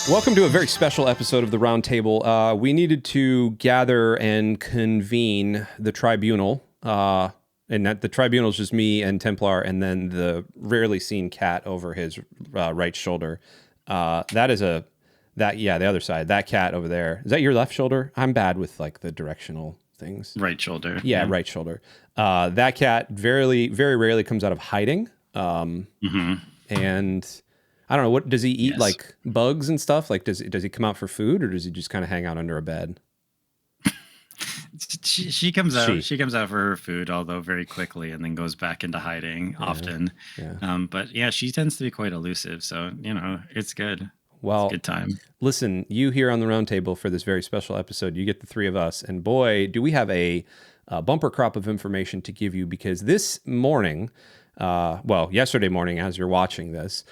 Welcome to a very special episode of the Roundtable. We needed to gather and convene the tribunal, and that the tribunal is just me and Templar, and then the rarely seen cat over his right shoulder. The other side. That cat over there. Is that your left shoulder? I'm bad with like the directional things. Right shoulder. Yeah, right shoulder. That cat very rarely comes out of hiding. And I don't know, what does he eat? Yes. Like bugs and stuff? Like does he come out for food, or does he just kind of hang out under a bed? She comes out. She comes out for her food, although very quickly, and then goes back into hiding often. Yeah. But yeah, she tends to be quite elusive, so it's good. Well, it's a good time. Listen, you here on the Roundtable for this very special episode, you get the three of us, and boy, do we have a bumper crop of information to give you, because this morning, yesterday morning, as you're watching this,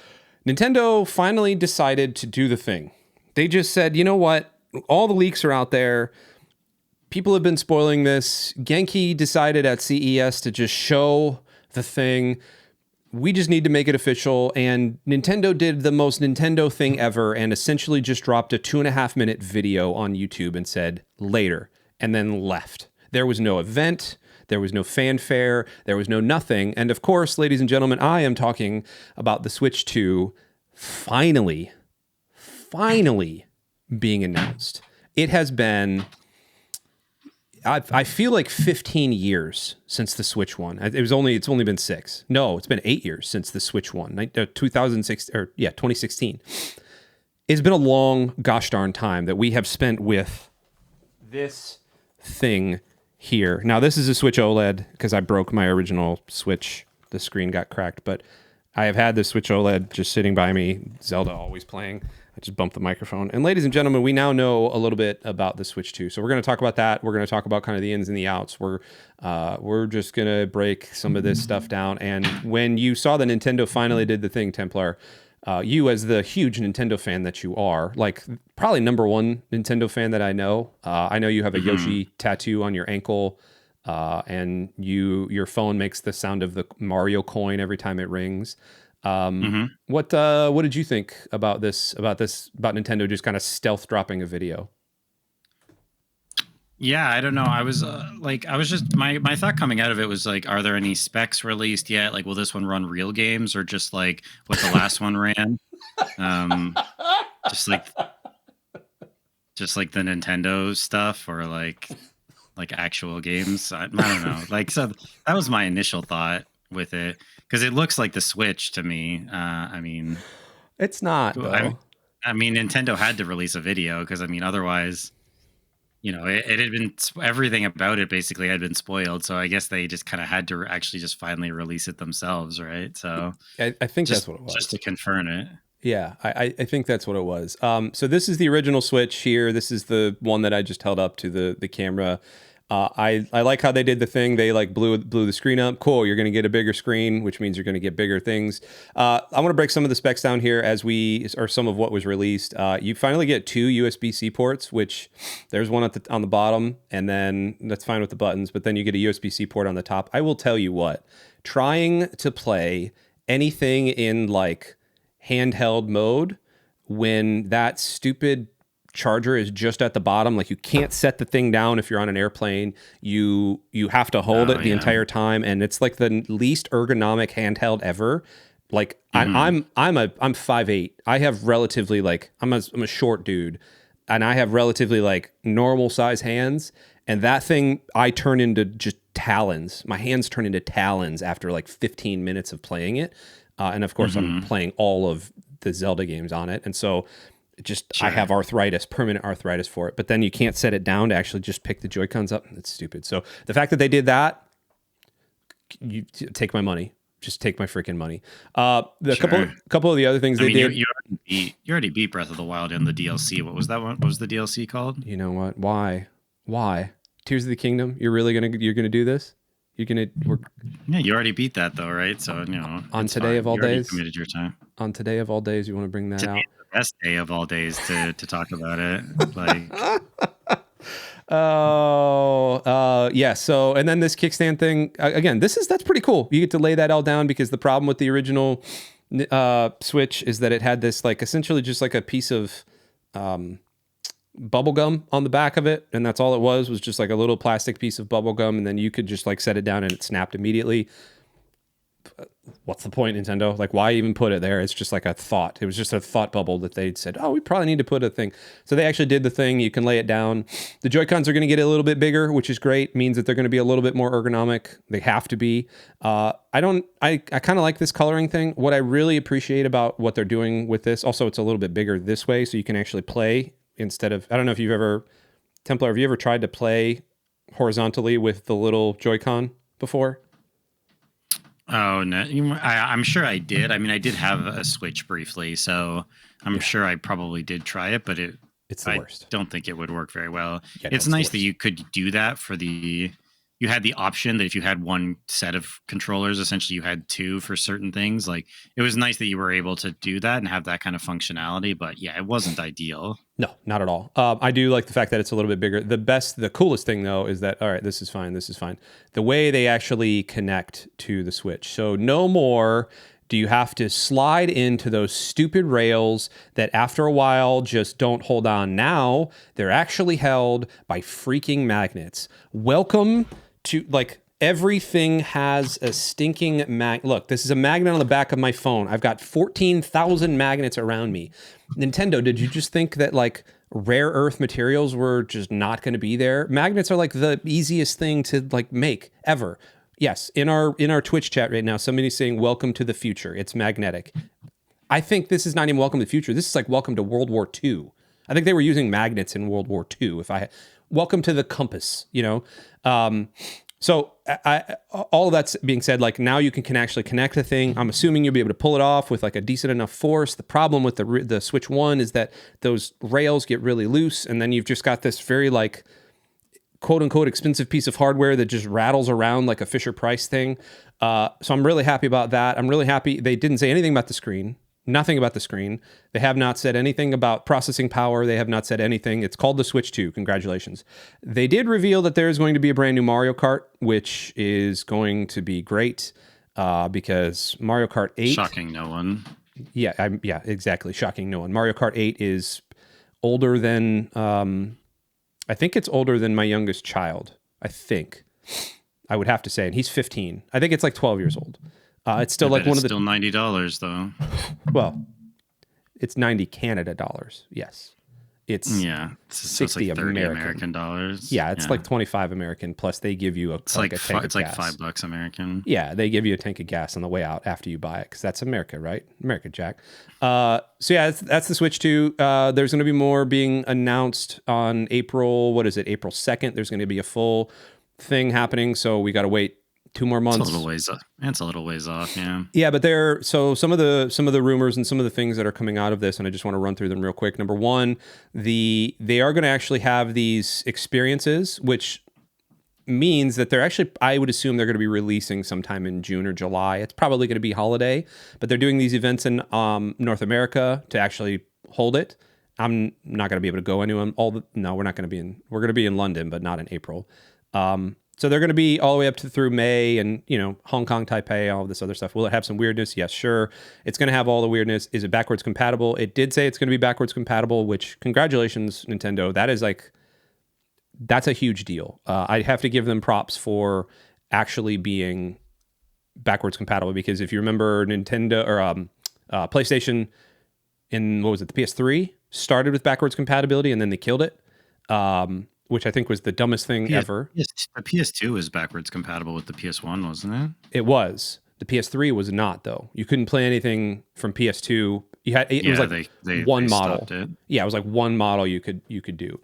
Nintendo finally decided to do the thing. They just said, you know what? All the leaks are out there. People have been spoiling this. Genki decided at CES to just show the thing. We just need to make it official. And Nintendo did the most Nintendo thing ever and essentially just dropped a 2.5-minute video on YouTube and said later, and then left. There was no event. There was no fanfare. There was no nothing. And of course, ladies and gentlemen, I am talking about the Switch 2 finally being announced. It has been, I feel like 15 years since the Switch 1. It's only been 6. No, it's been 8 years since the Switch 1. 2016. It's been a long gosh darn time that we have spent with this thing here. Now, this is a Switch OLED because I broke my original Switch. The screen got cracked, but I have had this Switch OLED just sitting by me. Zelda always playing. I just bumped the microphone. And ladies and gentlemen, we now know a little bit about the Switch 2. So we're going to talk about that. We're going to talk about kind of the ins and the outs. We're just going to break some of this stuff down. And when you saw that Nintendo finally did the thing, Templar, you as the huge Nintendo fan that you are, like probably number one Nintendo fan that I know you have a Yoshi tattoo on your ankle, and your phone makes the sound of the Mario coin every time it rings. What did you think about Nintendo just kind of stealth dropping a video? Yeah, I don't know. I was my thought coming out of it was like, are there any specs released yet? Like, will this one run real games or just like what the last one ran? Just like the Nintendo stuff, or like actual games. I don't know. Like, so that was my initial thought with it, because it looks like the Switch to me. I mean, it's not though. I mean, Nintendo had to release a video because otherwise, it had been, everything about it basically had been spoiled. So I guess they just kind of had to actually just finally release it themselves, right? So I think that's what it was, just to confirm it. Yeah, I think that's what it was. So this is the original Switch here. This is the one that I just held up to the camera. I like how they did the thing. They like blew the screen up. Cool. You're going to get a bigger screen, which means you're going to get bigger things. I want to break some of the specs down here or some of what was released. You finally get 2 USB-C ports, which there's one on the bottom, and then that's fine with the buttons, but then you get a USB-C port on the top. I will tell you what, trying to play anything in like handheld mode when that stupid charger is just at the bottom, like you can't set the thing down if you're on an airplane. You have to hold it the entire time, and it's like the least ergonomic handheld ever. Like I'm 5'8". I have relatively like I'm a short dude, and I have relatively like normal size hands, and that thing I turn into just talons. My hands turn into talons after like 15 minutes of playing it, and of course I'm playing all of the Zelda games on it, and so I have permanent arthritis for it. But then you can't set it down to actually just pick the Joy-Cons up. It's stupid. So the fact that they did that, you take my money. Just take my freaking money. Couple of the other things they did. You already beat Breath of the Wild in the DLC. What was that one? What was the DLC called? You know what? Why? Tears of the Kingdom. You're gonna do this? Yeah, you already beat that though, right? So on today of all days, committed your time. On today of all days, you want to bring that out? Best day of all days to talk about it. Like, yeah. So, and then this kickstand thing again. That's pretty cool. You get to lay that all down, because the problem with the original Switch is that it had this like essentially just like a piece of bubble gum on the back of it, and that's all it was just like a little plastic piece of bubble gum, and then you could just like set it down and it snapped immediately. What's the point, Nintendo? Like, why even put it there? It's just like a thought. It was just a thought bubble that they'd said, oh, we probably need to put a thing. So they actually did the thing. You can lay it down. The Joy-Cons are going to get a little bit bigger, which is great. Means that they're going to be a little bit more ergonomic. They have to be. I kind of like this coloring thing. What I really appreciate about what they're doing with this, also it's a little bit bigger this way, so you can actually play instead of, I don't know if you've ever, Templar, have you ever tried to play horizontally with the little Joy-Con before? Oh no, I'm sure I did. I mean, I did have a Switch briefly, so I'm sure I probably did try it, but it's the worst. Don't think it would work very well. Yeah, it's nice that you could do that for you had the option that if you had one set of controllers, essentially you had two for certain things. Like, it was nice that you were able to do that and have that kind of functionality, but yeah, it wasn't ideal. No, not at all. I do like the fact that it's a little bit bigger. The coolest thing though is that, all right, this is fine. The way they actually connect to the Switch. So no more do you have to slide into those stupid rails that after a while just don't hold on. Now they're actually held by freaking magnets. Welcome to, like, everything has a stinking Look, this is a magnet on the back of my phone. I've got 14,000 magnets around me. Nintendo, did you just think that like rare earth materials were just not going to be there? Magnets are like the easiest thing to like make ever. Yes, in our Twitch chat right now, somebody's saying welcome to the future. It's magnetic. I think this is not even welcome to the future. This is like welcome to World War II. I think they were using magnets in World War II. Welcome to the compass, you know? So all of that's being said, like now you can actually connect the thing. I'm assuming you'll be able to pull it off with like a decent enough force. The problem with the Switch 1 is that those rails get really loose, and then you've just got this very like quote unquote expensive piece of hardware that just rattles around like a Fisher Price thing. So I'm really happy about that. I'm really happy they didn't say anything about the screen. Nothing about the screen. They have not said anything about processing power. They have not said anything. It's called the Switch 2. Congratulations. They did reveal that there's going to be a brand new Mario Kart, which is going to be great because Mario Kart 8... Shocking no one. Yeah, exactly. Shocking no one. Mario Kart 8 is older than... I think it's older than my youngest child. I think. I would have to say. And he's 15. I think it's like 12 years old. It's still like one of the... still $90 though. Well, it's 90 Canada dollars. Yes. It's 60 like 30 American dollars. Yeah, it's like 25 American, plus they give you a tank of gas. It's like $5 American. Yeah, they give you a tank of gas on the way out after you buy it, because that's America, right? America, Jack. So yeah, that's the Switch 2. There's going to be more being announced on April 2nd. There's going to be a full thing happening, so we got to wait 2 more months. It's a little ways off. It's a little ways off, yeah. Yeah, but some of the rumors and some of the things that are coming out of this, and I just want to run through them real quick. Number one, they are going to actually have these experiences, which means that they're actually, I would assume they're going to be releasing sometime in June or July. It's probably going to be holiday, but they're doing these events in North America to actually hold it. I'm not going to be able to go anywhere. No, we're not going to be in. We're going to be in London, but not in April. So they're going to be all the way up through May, and, you know, Hong Kong, Taipei, all of this other stuff. Will it have some weirdness? Yes, sure. It's going to have all the weirdness. Is it backwards compatible? It did say it's going to be backwards compatible, which, congratulations, Nintendo. That's a huge deal. I have to give them props for actually being backwards compatible, because if you remember, Nintendo or PlayStation in, what was it, the PS3 started with backwards compatibility, and then they killed it. Which I think was the dumbest thing ever. The PS2 was backwards compatible with the PS1, wasn't it? It was. The PS3 was not, though. You couldn't play anything from PS2. It was like one model. Yeah, it was like one model you could do.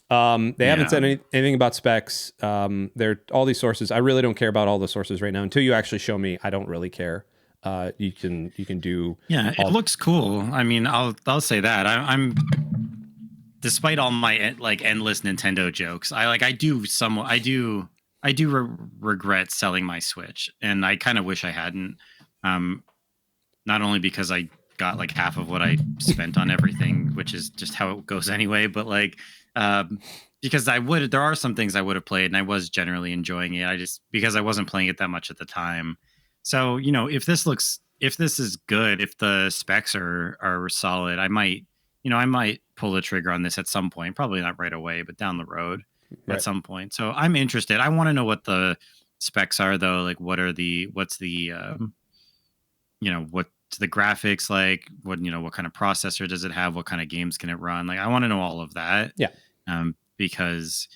They haven't said anything about specs. They're all these sources. I really don't care about all the sources right now until you actually show me. I don't really care. You can do. Yeah, it looks cool. I mean, I'll say that. I'm despite all my like endless Nintendo jokes, I do regret selling my Switch, and I kind of wish I hadn't. Not only because I got like half of what I spent on everything, which is just how it goes anyway, but like because there are some things I would have played, and I was generally enjoying it. Because I wasn't playing it that much at the time. So, you know, if this is good, if the specs are solid, I might, I might pull the trigger on this at some point. Probably not right away, but down the road at some point. So I'm interested. I want to know what the specs are, though. Like, what's the what's the graphics like? What kind of processor does it have? What kind of games can it run? Like, I want to know all of that. Yeah. Because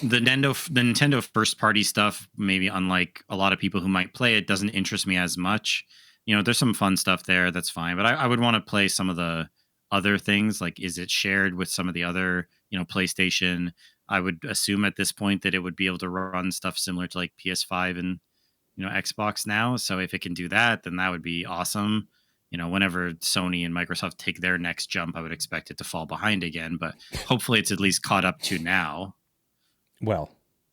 the Nintendo first party stuff, maybe unlike a lot of people who might play it, doesn't interest me as much. There's some fun stuff there. That's fine. But I would want to play some of the other things. Like, is it shared with some of the other, PlayStation? I would assume at this point that it would be able to run stuff similar to like PS5 and, Xbox now. So if it can do that, then that would be awesome. Whenever Sony and Microsoft take their next jump, I would expect it to fall behind again. But hopefully it's at least caught up to now. Well,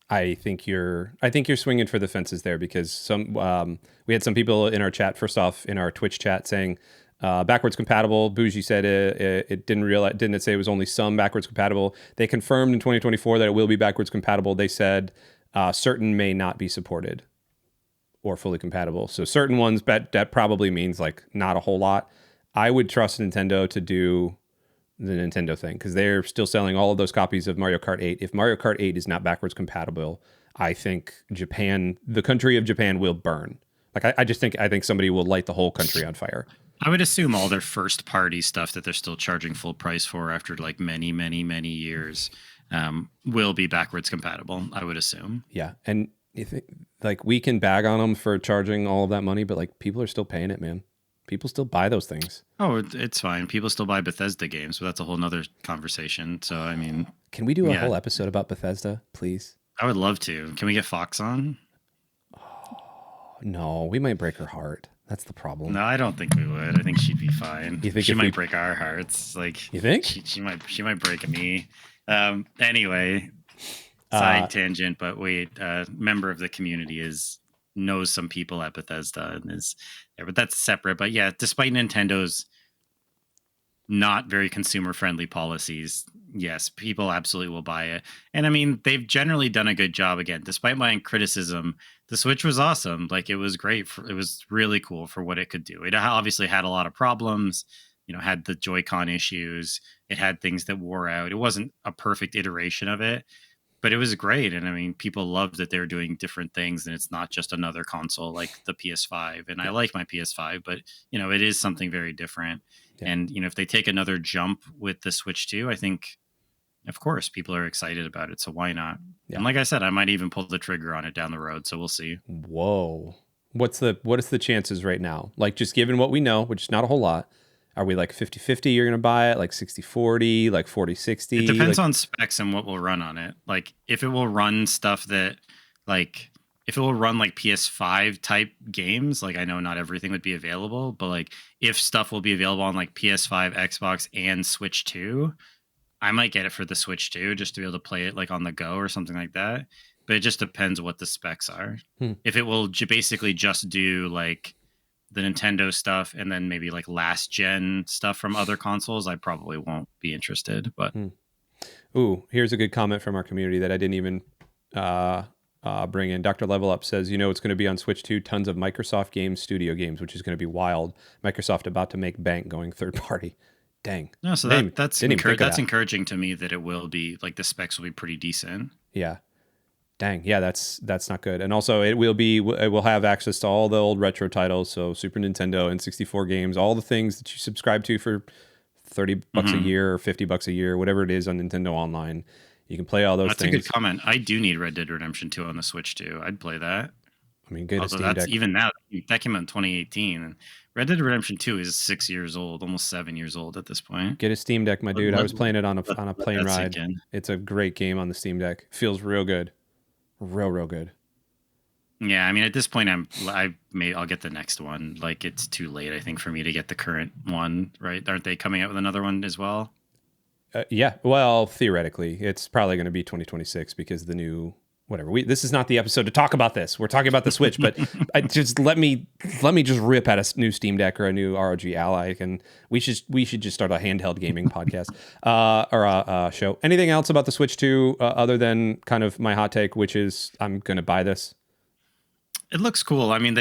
I think you're swinging for the fences there, because we had some people in our chat, first off in our Twitch chat, saying backwards compatible. Bougie said it didn't say it was only some backwards compatible. They confirmed in 2024 that it will be backwards compatible. They said certain may not be supported or fully compatible. So certain ones, that probably means like not a whole lot. I would trust Nintendo to do the Nintendo thing, because they're still selling all of those copies of Mario Kart 8. If Mario Kart 8 is not backwards compatible, I think the country of Japan will burn. Like, I think somebody will light the whole country on fire. I would assume all their first party stuff that they're still charging full price for after like many, many, many years will be backwards compatible, I would assume. Yeah. And you think, like, we can bag on them for charging all of that money, but like, people are still paying it, man. People still buy those things. Oh, it's fine. People still buy Bethesda games, but that's a whole nother conversation. So, I mean... Can we do a whole episode about Bethesda, please? I would love to. Can we get Fox on? Oh, no, we might break her heart. That's the problem. No, I don't think we would. I think she'd be fine. You think she might break our hearts? Like, you think? She might break a knee. Anyway, side tangent, but wait, member of the community knows some people at Bethesda and is there, but that's separate. But yeah, despite Nintendo's not very consumer friendly policies, yes, people absolutely will buy it. And I mean, they've generally done a good job. Again, despite my criticism, the Switch was awesome. Like, it was great. It was really cool for what it could do. It obviously had a lot of problems, had the Joy-Con issues. It had things that wore out. It wasn't a perfect iteration of it, but it was great. And I mean, people loved that they were doing different things, and it's not just another console like the PS5. And I like my PS5, but it is something very different. Yeah. And if they take another jump with the Switch 2, I think, of course, people are excited about it. So why not? Yeah. And like I said, I might even pull the trigger on it down the road. So we'll see. Whoa. What is the chances right now? Like, just given what we know, which is not a whole lot, are we like 50-50 you're going to buy it? Like 60-40, like 40-60? It depends on specs and what will run on it. Like, if it will run stuff that, like, if it will run like PS5 type games, like, I know not everything would be available, but like, if stuff will be available on like PS5, Xbox, and Switch 2, I might get it for the Switch 2 just to be able to play it like on the go or something like that. But it just depends what the specs are. If it will basically just do like the Nintendo stuff and then maybe like last gen stuff from other consoles, I probably won't be interested. But ooh, here's a good comment from our community that I didn't even bring in. Dr. Level Up says, it's going to be on Switch 2, tons of Microsoft games, studio games, which is going to be wild. Microsoft about to make bank going third party. Dang. No, so that's encouraging to me that it will be like the specs will be pretty decent. Yeah. Dang. Yeah, that's not good. And also it will have access to all the old retro titles, so Super Nintendo and 64 games, all the things that you subscribe to for $30 a year or $50 a year, whatever it is on Nintendo Online. You can play all those things. That's a good comment. I do need Red Dead Redemption 2 on the Switch too. I'd play that. I mean, get a Steam Deck. Even now, that came out in 2018, and Red Dead Redemption 2 is 6 years old, almost 7 years old at this point. Get a Steam Deck, my dude. I was playing it on a plane ride. It's a great game on the Steam Deck. Feels real good. Real good. Yeah, I mean, at this point, I'll get the next one. Like, it's too late, I think, for me to get the current one, right? Aren't they coming out with another one as well? Yeah. Well, theoretically, it's probably going to be 2026 because the new whatever. This is not the episode to talk about this. We're talking about the Switch, but just let me just rip at a new Steam Deck or a new ROG Ally, and we should just start a handheld gaming podcast or a show. Anything else about the Switch 2 other than kind of my hot take, which is I'm gonna buy this? It looks cool. I mean,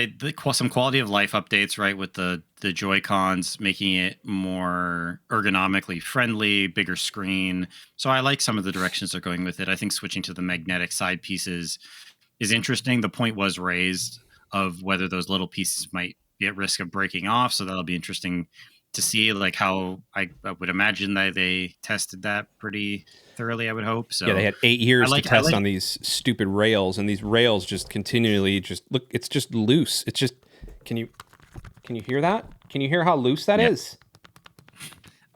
some quality of life updates, right, with the Joy Cons, making it more ergonomically friendly, bigger screen. So I like some of the directions they're going with it. I think switching to the magnetic side pieces is interesting. The point was raised of whether those little pieces might be at risk of breaking off. So that'll be interesting to see, like how I would imagine that they tested that pretty thoroughly. I would hope Yeah, they so. had 8 I years to like I test like on these stupid rails, and these rails just continually just look. It's just loose. It's just. Can you hear that? Can you hear how loose that yeah. is?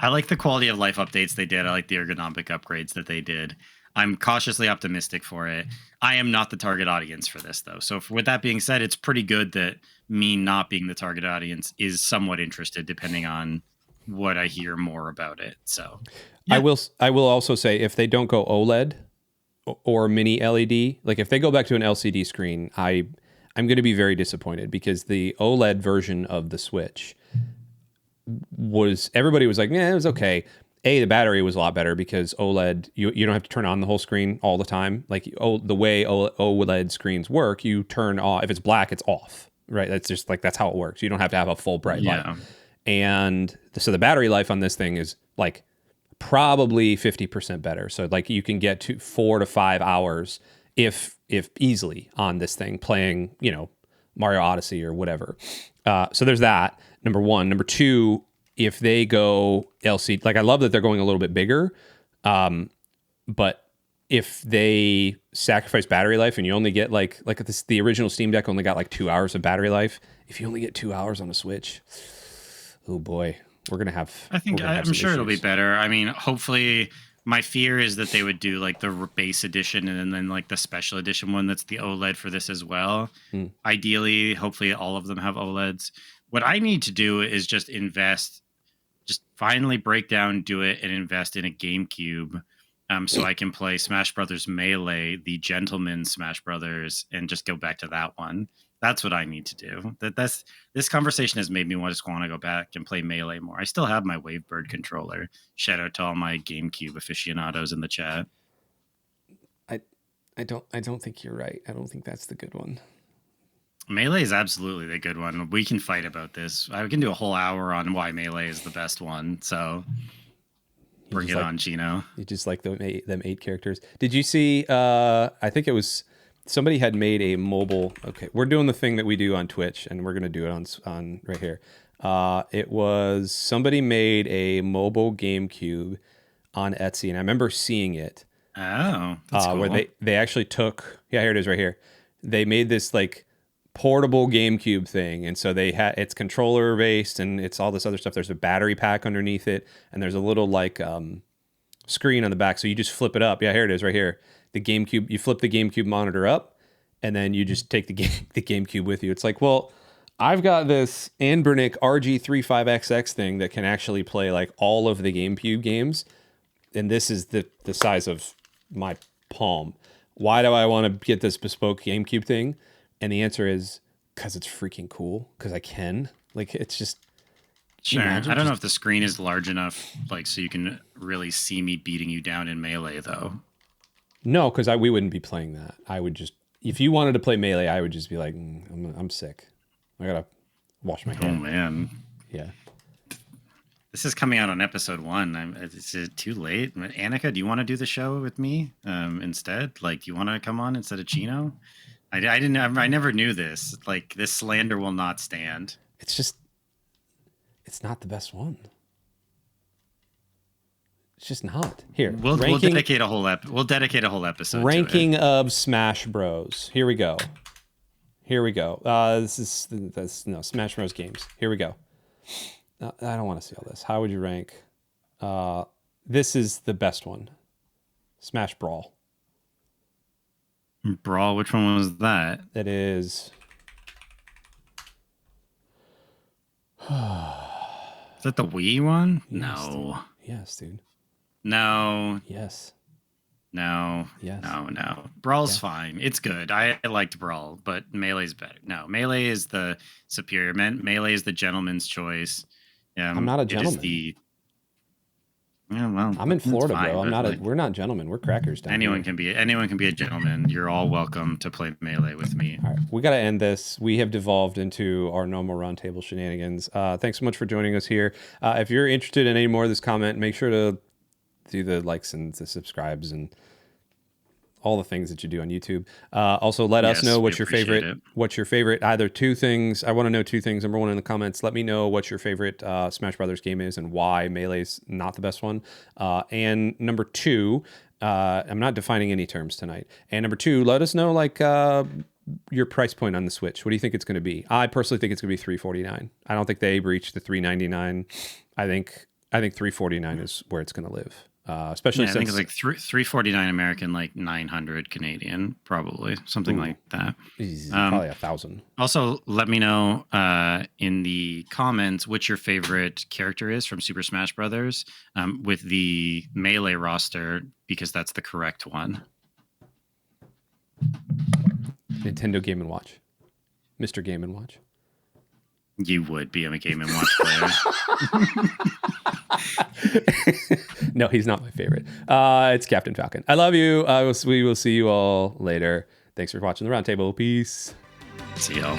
I like the quality of life updates they did. I like the ergonomic upgrades that they did. I'm cautiously optimistic for it. I am not the target audience for this, though. So, with that being said, it's pretty good that me not being the target audience is somewhat interested, depending on what I hear more about it. So, I yeah, will. I will also say if they don't go OLED or mini LED, like if they go back to an LCD screen, I'm going to be very disappointed because the OLED version of the Switch was everybody was like, yeah, it was okay. The battery was a lot better because OLED, you don't have to turn on the whole screen all the time. Like the way OLED screens work, you turn off, if it's black, it's off, right? That's just like, that's how it works. You don't have to have a full bright light. yeah, And so the battery life on this thing is like probably 50% better. So like you can get to 4 to 5 hours if easily on this thing playing, Mario Odyssey or whatever. So there's that. Number one. Number two, if they go LCD, like I love that they're going a little bit bigger, but if they sacrifice battery life and you only get like this, the original Steam Deck only got like 2 hours of battery life. If you only get 2 hours on a Switch, oh boy, we're gonna have. I'm sure it'll be better. I mean, hopefully. My fear is that they would do like the base edition and then like the special edition one that's the OLED for this as well. Ideally, hopefully all of them have OLEDs. What I need to do is just invest, just finally break down, do it, and invest in a GameCube, so I can play Smash Brothers Melee, the Gentleman Smash Brothers, and just go back to that one. That's what I need to do. This conversation has made me just want to go back and play Melee more. I still have my Wavebird controller. Shout out to all my GameCube aficionados in the chat. I don't think you're right. I don't think that's the good one. Melee is absolutely the good one. We can fight about this. I can do a whole hour on why Melee is the best one. So bring it on, Chino. You just like them 8 characters. Did you see? I think it was somebody had made a mobile. Okay, we're doing the thing that we do on Twitch, and we're gonna do it on right here. It was somebody made a mobile GameCube on Etsy, and I remember seeing it. Oh, that's cool. Where they actually took. Yeah, here it is right here. They made this like portable GameCube thing, and so they had it's controller based and it's all this other stuff. There's a battery pack underneath it, and there's a little like screen on the back, so you just flip it up. Yeah, here it is right here. The GameCube, you flip the GameCube monitor up, and then you just take the GameCube with you. It's like, well, I've got this Anbernic RG35XX thing that can actually play like all of the GameCube games, and this is the size of my palm. Why do I want to get this bespoke GameCube thing? And the answer is because it's freaking cool. Because I can. Like, it's just. Sure. I don't know if the screen is large enough, like, so you can really see me beating you down in Melee, though. No, because we wouldn't be playing that. I would just, if you wanted to play Melee, I would just be like, I'm sick. I gotta wash my hands. Oh man. Yeah. This is coming out on episode 1. Is it too late? Annika, do you want to do the show with me instead? Like, do you want to come on instead of Chino? I never knew this. Like, this slander will not stand. It's just, it's not the best one. It's just not. Here, we'll dedicate a whole episode. Ranking of Smash Bros. Here we go. This is Smash Bros. Games. Here we go. I don't want to see all this. How would you rank? This is the best one. Smash Brawl. Brawl, which one was that? That is. Is that the Wii one? Yes, no. Dude. Yes, dude. No. Yes. No. Yes. No. Brawl's fine. It's good. I liked Brawl, but Melee's better. No, Melee is the superior. Melee is the gentleman's choice. I'm not a gentleman. Yeah, well, I'm in it's Florida, fine, bro. I'm but, not. like, We're not gentlemen. We're crackers down here. anyone can be a gentleman. You're all welcome to play Melee with me. All right, we got to end this. We have devolved into our normal roundtable shenanigans. Thanks so much for joining us here. If you're interested in any more of this comment, make sure to do the likes and the subscribes and all the things that you do on YouTube. Also, let us know what's your favorite. What's your favorite? Either two things. I want to know two things. Number one, in the comments, let me know what your favorite Smash Brothers game is and why Melee's not the best one. And number two, I'm not defining any terms tonight. And number two, let us know like your price point on the Switch. What do you think it's going to be? I personally think it's going to be $349. I don't think they reached the $399. I think $349 is where it's going to live. Especially since I think it's like $349 American, like 900 Canadian, probably something like that. Probably 1,000. Also, let me know in the comments what your favorite character is from Super Smash Brothers with the Melee roster, because that's the correct one. Nintendo Game & Watch. Mr. Game & Watch. You would be a Game & Watch player. No, he's not my favorite. It's Captain Falcon. I love you. We will see you all later. Thanks for watching the Roundtable. Peace. See y'all.